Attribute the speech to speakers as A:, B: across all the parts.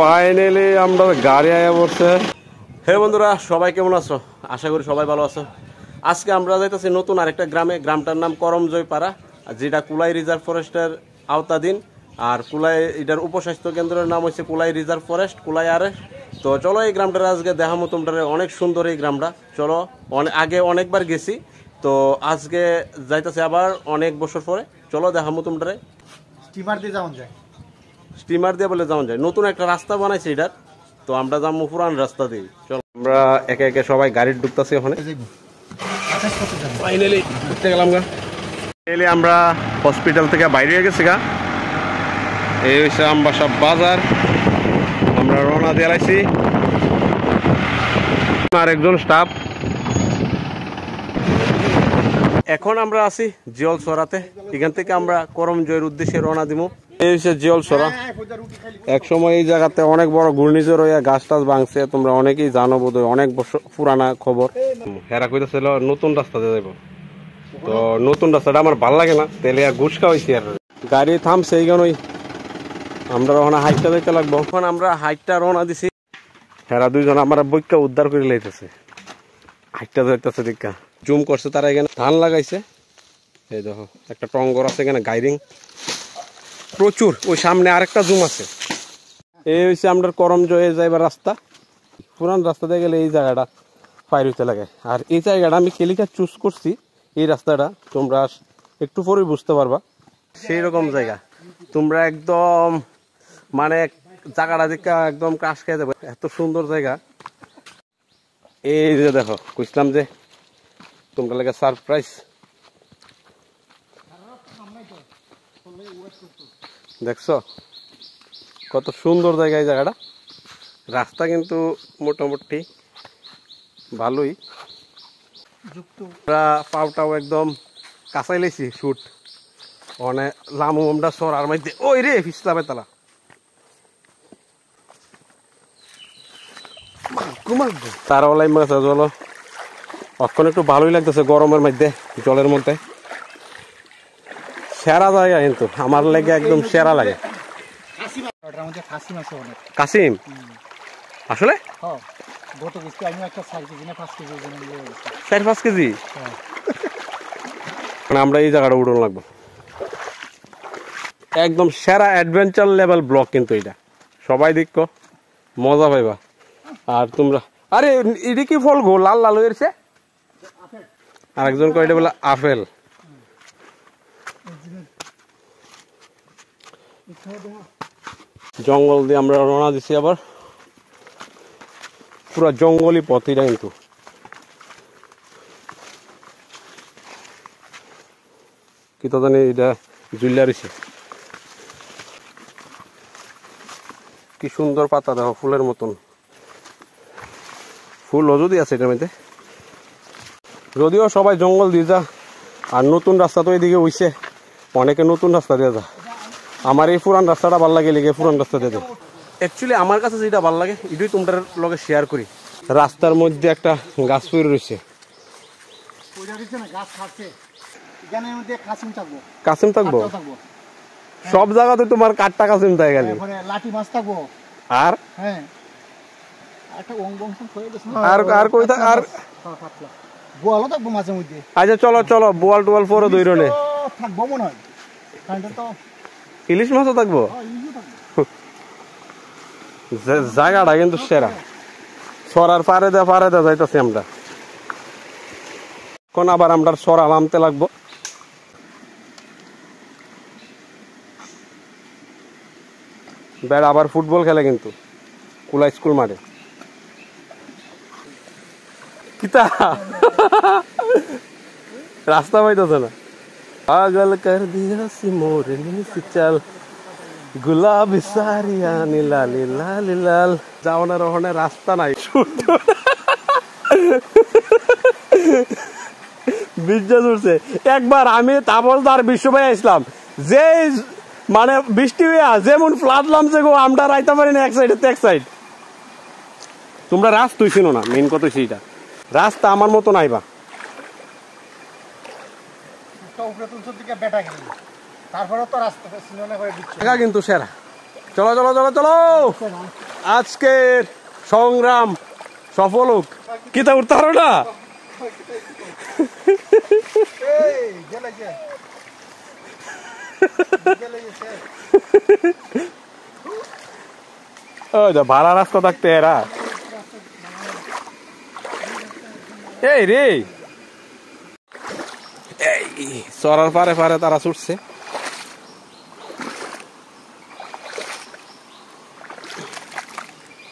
A: Finally আমরা গাড়ি আয়া পড়ছে। হে বন্ধুরা, সবাই কেমন আছো? আশা করি সবাই ভালো আছো। আজকে আমরা যাইতেছি নতুন আরেকটা গ্রামে। গ্রামটার নাম করমজয়পাড়া, যেটা কুলাই রিজার্ভ ফরেস্টের আওতাধীন। আর কুলাই এটার উপস্বাস্থ্য কেন্দ্রের নাম হচ্ছে কুলাই রিজার্ভ ফরেস্ট, কুলাই আরে। তো চলো এই গ্রামটার আজকে দেখামো তোমরা। অনেক সুন্দর এই গ্রামটা। চলো, আগে অনেকবার গেছি, তো আজকে যাইতেছে আবার অনেক বছর পরে। চলো দেখামো তোমরা।
B: স্টিমার দিয়ে যাওয়া যায়,
A: স্টিমার দিয়ে বলে যাওয়া যায়। নতুন একটা রাস্তা বানাইছে এটার, তো আমরা যাবো পুরান রাস্তা দিয়ে। চলো আমরা একে একে সবাই গাড়ি ঢুকতেছি ওখানে। ফাইনালি ঢুকতে গেলাম গা। ফাইনালি আমরা হসপিটাল থেকে বাইরে হয়ে গেছি গা। এই হচ্ছে আমবাসা বাজার। আমরা রওনা দিয়ে আইছি, আর একজন স্টাফ। এখন আমরা আছি জিয়লসরাতে। এখান থেকে আমরা করমজয়ের উদ্দেশ্যে রওনা দিব। এই হচ্ছে জিয়লসরা। এক সময় এই জায়গাতে অনেক বড় ঘূর্ণিঝড় হইয়া গাছ টাছ ভাঙছে, তোমরা অনেকেই জানো বোধহয়, অনেক বছর পুরানা খবর। হেরা কইতেছিল নতুন রাস্তা দিয়ে যাবো, তো নতুন রাস্তাটা আমার ভাল লাগে না, তেলে ঘুষকা হয়েছি। আর গাড়ি থামছে এইখানেই, আমরা ওখানে হাইটটা দেখতে লাগবো। এখন আমরা হাইটটা রওনা দিছি। হেরা দুইজন আমরা বইকা উদ্ধার করে লাইতেছে। হাইটটা যাইতেছে দেখা জুম করছে, তারা এখানে ধান লাগাইছে। এই দেখো একটা টঙ্গর আছে এখানে, গাইরিং প্রচুর। ওই সামনে আরেকটা জুম আছে। এই হচ্ছে আমরা করমজয়ে যাইবার রাস্তা। পুরান রাস্তা দিয়ে গেলে এই জায়গাটা ফায়ার হইতে লাগে। আর এই জায়গাটা আমি কেলিকা চুজ করছি, এই রাস্তাটা তোমরা একটু পরে বুঝতে পারবা। সেই রকম জায়গা তোমরা একদম মানে জায়গাটা দেখা একদম ক্রাশ খেয়ে যাবে, এত সুন্দর জায়গা। এই যে দেখো, কইছিলাম যে তোমরা লাগে সারপ্রাইজ। দেখছো কত সুন্দর জায়গা এই জায়গাটা। রাস্তা কিন্তু মোটামুটি ভালোই। পাওটাও একদম কাঁচাই লাইছি শুট। অনেক লামু আমরা সরার মধ্যে। ওই রে ফিসলা বেতালা তারা ওলাই মাছ জল। এখন একটু ভালোই লাগতেছে গরমের মধ্যে, জলের মধ্যে। সেরা জায়গা কিন্তু আমার লাগে, একদম সেরা লাগে। কাসিম আসলে 4-5 কেজি। আমরা এই জায়গাটা উঠন লাগবো। একদম সেরা অ্যাডভেঞ্চার লেভেল ব্লক কিন্তু এটা, সবাই দেখো মজা পাইবা। আর তোমরা আরে এটি কি ফল গো, লাল লাল হয়েছে। আরেকজন কয় এটা বলে আপেল। জঙ্গল দিয়ে আমরা রওনা দিছি আবার। পুরো জঙ্গলি পথ এটা কিন্তু। কি তো জানি এটা জুইলা রয়েছে। কি সুন্দর পাতা দেখো, ফুলের মতন। ফুলও যদি আছে এটার মধ্যে, যদিও সবাই জঙ্গল দিয়ে যা। আর নতুন রাস্তা তো এইদিকে হইছে, অনেকে নতুন রাস্তা দিয়ে যা। আমার এই পুরান রাস্তাটা ভাল লাগে, লেগে পুরান রাস্তা দিয়ে দেয়। অ্যাকচুয়ালি আমার কাছে যেটা ভাল লাগে এটাই তোমাদের লগে শেয়ার করি। রাস্তার মধ্যে একটা গাছ পড়ে রয়েছে। কাসিম থাকবো সব জায়গাতে, তোমার কাঠটা কাসিম থাকে গেলে লাঠি মাছ থাকবো। আর আর কই থাক আর বোয়ালও থাকবো মাঝে মধ্যে। আচ্ছা চলো চলো, বোয়াল টোয়াল পরে দইরনে থাকবো মনে হয়। ইলিশ মাছও থাকবো। জায়গাটা কিন্তু সেরা। সরার পারে দা যাইতেছি আমরা। এখন আবার আমরা সরা নামতে লাগবো। বেড়া আবার ফুটবল খেলে কিন্তু কুলা স্কুল মাঠে। কিতা রাস্তা পাইতেছে না। পাগল কর দিয়া মোরে নিচে চল, গুলাবি সারিয়া নীলালি লাল লাল। যাওয়ানোর ওখানে রাস্তা নাই, বিশ্বাস উঠছে। একবার আমি তাপসদার বিশ্বভাই আসলাম, যে মানে বৃষ্টি হইয়া যেমন ফ্লাড নামছে গো, আমরা রাইতে পারি না এক সাইড এক সাইড। তোমরা রাস্তাই চিনো না, মেন কথা সেইটা। রাস্তা আমার মতো নাইবা। কিন্তু সেরা চলো চলো চলো চলো আজকের সংগ্রাম সফল হোক। কিতা উঠতে পারো না? ওই তো ভাড়া রাস্তা থাকতে এরা এই রে এই চড়ার পারে পারে তারা ছুটছে।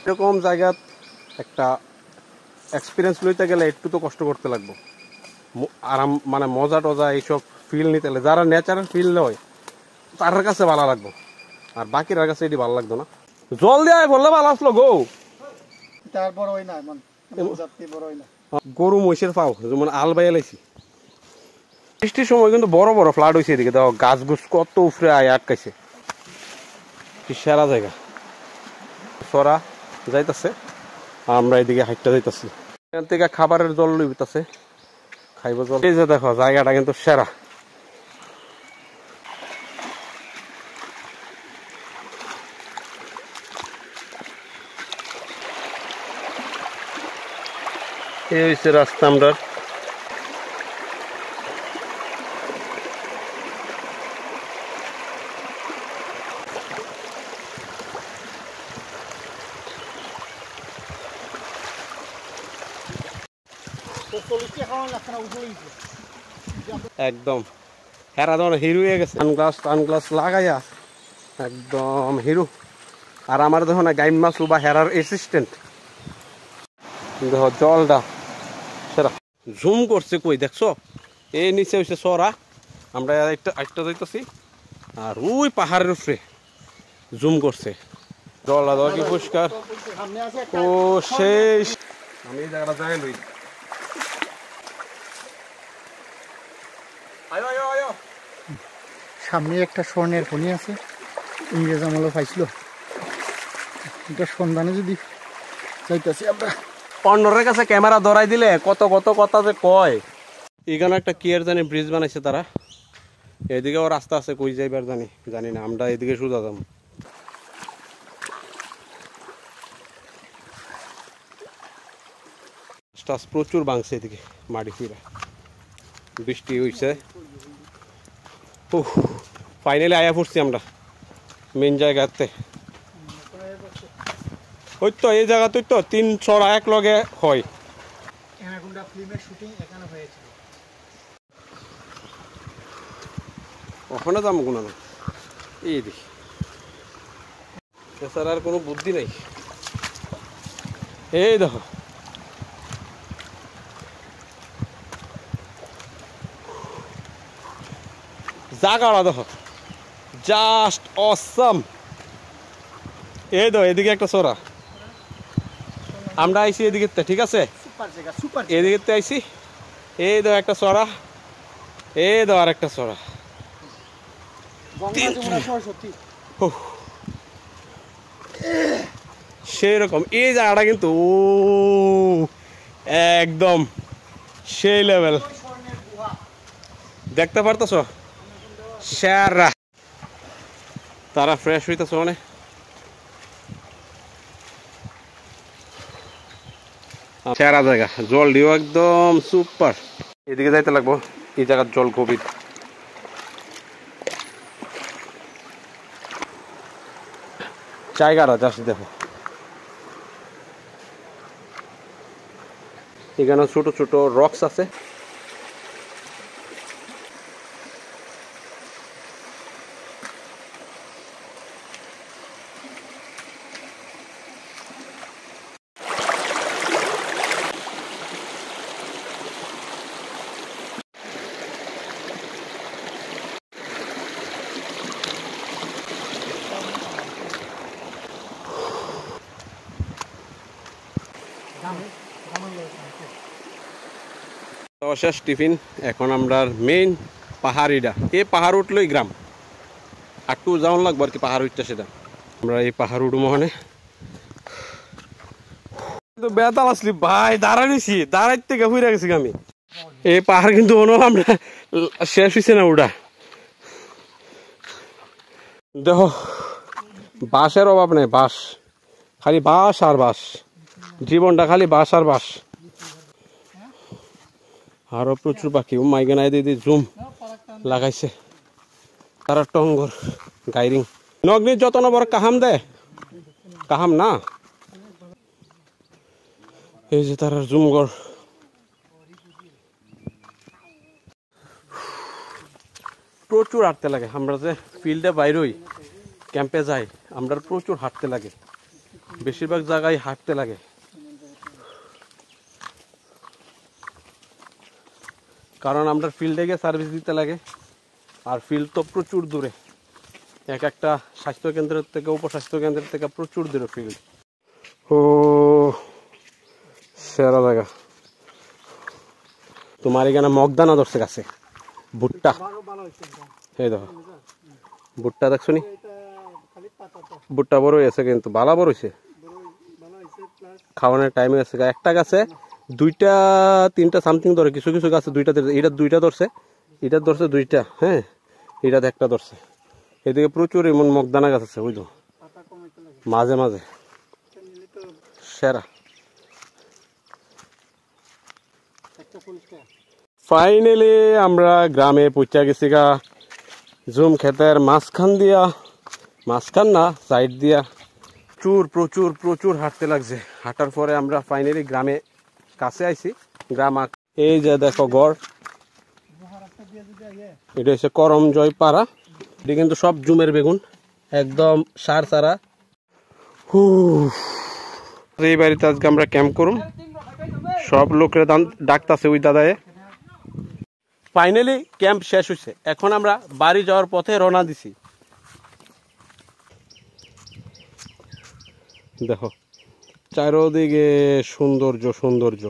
A: এরকম জায়গা একটা এক্সপিরিয়েন্স লইতে গেলে একটু তো কষ্ট করতে লাগবে, আরাম মানে মজা টজা এইসব ফিল নিতে গেলে যারা ন্যাচারাল ফিল লয় তার কাছে ভালো লাগবে, আর বাকির কাছে এটি ভালো লাগতো না। জল দেওয়া বললে ভালো আসলো গো, গরু মহিষের পাও যেমন আল বাইয়া লাইছি। বৃষ্টির সময় কিন্তু বড় বড় ফ্লাড হয়েছে এদিকে, দেখো গাছ গুছ কত উফরে আয় আটকাইছে। সেরা জায়গা সরা যাইতাছে, আমরা এদিকে হাইটটা যাইতাছি। এখান থেকে খাবারের জল লইতাছে, খাইব জল। এই যে দেখো জায়গাটা কিন্তু সেরা। এই হচ্ছে রাস্তা আমরা। একদম হেরা ধর হিরো হয়ে গেছে, সানগ্লাস লাগাইয়া একদম হিরো। আর আমার দেখো না গাইম মাসু বা হেরার অ্যাসিস্ট্যান্ট, দেখো জলটা সেরা জুম করছে। কই দেখছো? এই নিচে হচ্ছে সরা, আমরা একটা যাইতেছি, আর ওই পাহাড়ের উপরে জুম করছে। জলটা দেখো কি পরিষ্কার। ও শেষ, আমি এই জায়গাটা যাই লই।
B: সামনে একটা স্বর্ণের খনি আছে, ইংরেজ আমলে পাইছিল। এটা সন্ধানে যদি যাইতেছি আমরা।
A: অন্যের কাছে ক্যামেরা ধরাই দিলে কত কত কথা যে কয়। এখানে একটা কিয়ার জানি ব্রিজ বানাইছে তারা, এদিকেও রাস্তা আছে, কই যাইবার জানি না। আমরা এদিকে সোজা যাবো। প্রচুর ভাঙছে এদিকে মাটি ফিরা, বৃষ্টি হয়েছে। ফাইনালি আয়া পড়ছি আমরা মেন জায়গাতে। ওই তো এই জায়গাতে তো 3 ছড়া এক লগে হয়। ওখানে যাবো কোনো না, এই দেখি এছাড়া আর কোনো বুদ্ধি নাই। এই দেখো জায়গাটা দেখো, জাস্ট অসাম। এই দেখো এদিকে একটা সরা, আমরা আইছি এদিকে, ঠিক আছে এদিকে আইছি। এই দেখো একটা সরা, এই দেখো আর একটা সরা। সেরকম এই জায়গাটা কিন্তু একদম সেই লেভেল, দেখতে পারতেছ সেরা। তারা ফ্রেশ হইতেছ মানে সেরা জায়গা, জল দিও একদম সুপার। এদিকে যাইতে লাগবো, এই জায়গার জল গভীর। জায়গাটা জাস্ট দেখো, এখানে ছোট ছোট রক্স আছে। শেষ টিফিন, এখন আমরা মেইন পাহাড়িটা। এই পাহাড় উঠলেই গ্রাম, একটু যাওয়ান লাগবো আর কি পাহাড় উঠতে। সেটা আমরা এই পাহাড় উঠবো মানে বেতাল আসলি ভাই, দাঁড়াইছি দাঁড়াই থেকে ঘুরে গেছি আমি। এই পাহাড় কিন্তু আমরা শেষ হয়েছে না উঠা। দেখো বাঁশের অভাব নেই, বাঁশ, খালি বাঁশ আর বাঁশ, জীবনটা খালি বাঁশ আর বাঁশ। আরো প্রচুর পাখি, মাইগানায় দিদি জুম লাগাইছে তারা টঙ্গর গাইরিং নগ্নি যত্ন বড় কাহাম দেয়, কাহাম না, এই যে তারা জুমগর। প্রচুর হাঁটতে লাগে, আমরা যে ফিল্ডে বাইরই ক্যাম্পে যাই, আমরা প্রচুর হাঁটতে লাগে, বেশিরভাগ জায়গায় হাঁটতে লাগে। কারণ আমরা ফিল্ডে গিয়ে সার্ভিস দিতে লাগে, আর ফিল্ড তো প্রচুর দূরে, এক একটা স্বাস্থ্য কেন্দ্রের থেকে উপস্বাস্থ্য কেন্দ্রের থেকে প্রচুর দূরে ফিল্ড। ও সেরা জায়গা। তোমার এখানে মগদানা ধরছে গাছে, ভুট্টা, এই দেখো ভুট্টা দেখছো নি, ভুট্টা বড় হয়েছে কিন্তু ভালো বড় হয়েছে, খাওয়ানোর টাইমে আছে। একটা গাছে 2টা 3টা সামথিং ধরে, কিছু কিছু গাছে 2টা, এটা 2টা ধরছে, এটা ধরছে 2টা, হ্যাঁ এটাতে একটা ধরছে। এদিকে প্রচুর এমন মগদানা গাছ আছে বুঝলো, মাঝে মাঝে সেরা। ফাইনালি আমরা গ্রামে পৌঁছা গেছি গা, জুম ক্ষেতের মাঝখান দিয়া, মাঝখান না সাইড দিয়া। প্রচুর প্রচুর প্রচুর হাঁটতে লাগছে, হাঁটার পরে আমরা ফাইনালি গ্রামে কাছে আইছি। গ্রাম এই যে দেখো গড়, এটা হচ্ছে করমজয় পাড়া, এটা কিন্তু সব জুমের বেগুন, একদম সার সারা। এই বাড়িতে আজকে আমরা ক্যাম্প করুম, সব লোকের ডাকতেছে ওই দাদায়। ফাইনালি ক্যাম্প শেষ হয়েছে, এখন আমরা বাড়ি যাওয়ার পথে রওনা দিছি। দেখো চারোদিকে সৌন্দর্য, সৌন্দর্য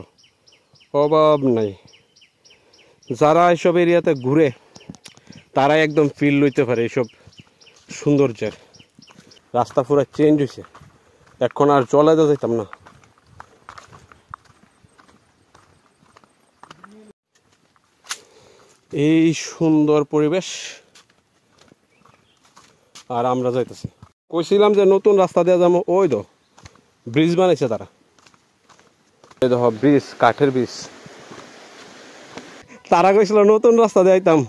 A: অভাব নাই। যারা এইসব এরিয়াতে ঘুরে তারা একদম ফিল লইতে পারে এইসব সৌন্দর্যের। রাস্তা পুরো চেঞ্জ হয়েছে, এখন আর চলে যেতাম না। এই সুন্দর পরিবেশ, আর আমরা যাইতেছি। কইছিলাম যে নতুন রাস্তা দিয়ে যাবো, ওই তো ব্রিজ বানাইছে তারা, এই দেখো ব্রিজ, কাঠের ব্রিজ। তারা কইছিল নতুন রাস্তা দিয়ে আইতাম,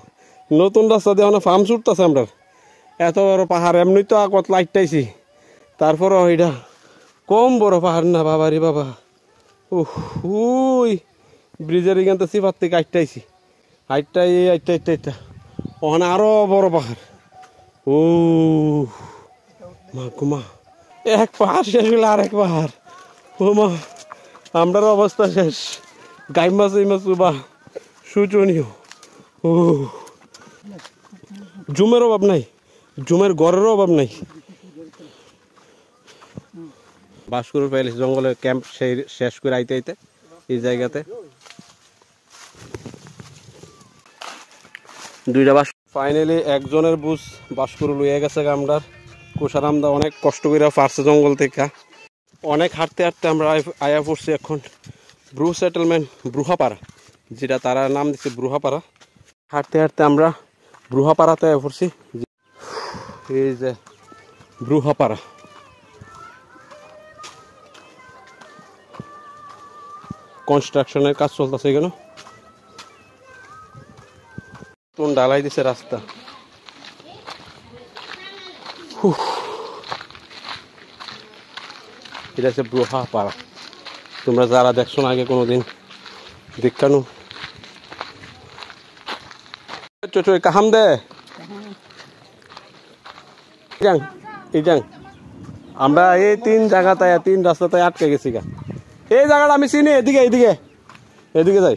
A: নতুন রাস্তা দিয়ে অনেক ফার্ম ছুটতেছে। আমরা এত বড় পাহাড়, এমনি তো কত লাইটটাইছি, তারপরও এটা কম বড় পাহাড় না বাবা রে বাবা। ওই ব্রিজের এখান থেকে সিপার থেকে আইটাইছি, আইটাই আইটা আইটা আইটা ওখানে আরো বড় পাহাড়। ও মা কুমা, এক পাহাড় শেষ হইলে আর এক পাহাড়। ও মা, আমরার অবস্থা শেষ, গাই মাছ এই মাছ বা শোচনীয়। ও জুমের অভাব নাই, জুমের ঘরেরও অভাব নাই। বাঁশকুড়ুর প্যালেস জঙ্গলে ক্যাম্প শেষ করে আইতে আইতে এই জায়গাতে 2টা বাস। ফাইনালি একজনের বুঝ বাঁশকুড়ু লইয়া গেছে আমরার। কুষারামদা অনেক কষ্ট করে পারছে জঙ্গল থেকে, অনেক হাঁটতে হাঁটতে আমরা আয়া পড়ছি এখন ব্রু সেটেলমেন্ট, ব্রুহাপাড়া, যেটা তারা নাম দিচ্ছে ব্রুহাপাড়া। হাঁটতে হাঁটতে আমরা ব্রুহাপাড়াতে আয়া পড়ছি। এই যে ব্রুহাপাড়া, কনস্ট্রাকশনের কাজ চলতেছে এখানে, কোন ঢালাই দিছে রাস্তা। এটা হচ্ছে ব্রুহাপাড়া, তোমরা যারা দেখছো না আগে কোনোদিন দেখানো। কাহাম দে এই যাং, আমরা এই 3 জায়গাতে 3 রাস্তাতে আটকে গেছি গা। এই জায়গাটা আমি চিনি, এদিকে এদিকে এদিকে যাই।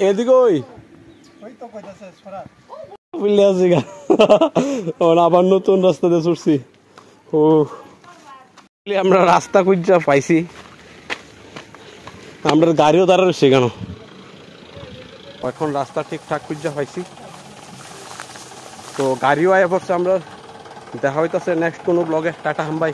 A: এদিকে ওই আবার নতুন রাস্তা দিয়ে ছুটছি। ও আমরা রাস্তা খুঁজা পাইছি, আমরা গাড়িও দাঁড়ানো সেখানে, এখন রাস্তা ঠিকঠাক খুঁজা পাইছি। তো গাড়িও আয়া পড়ছে, আমরা দেখা হইতেছে নেক্সট কোনো ব্লগে। টাটা হাম ভাই।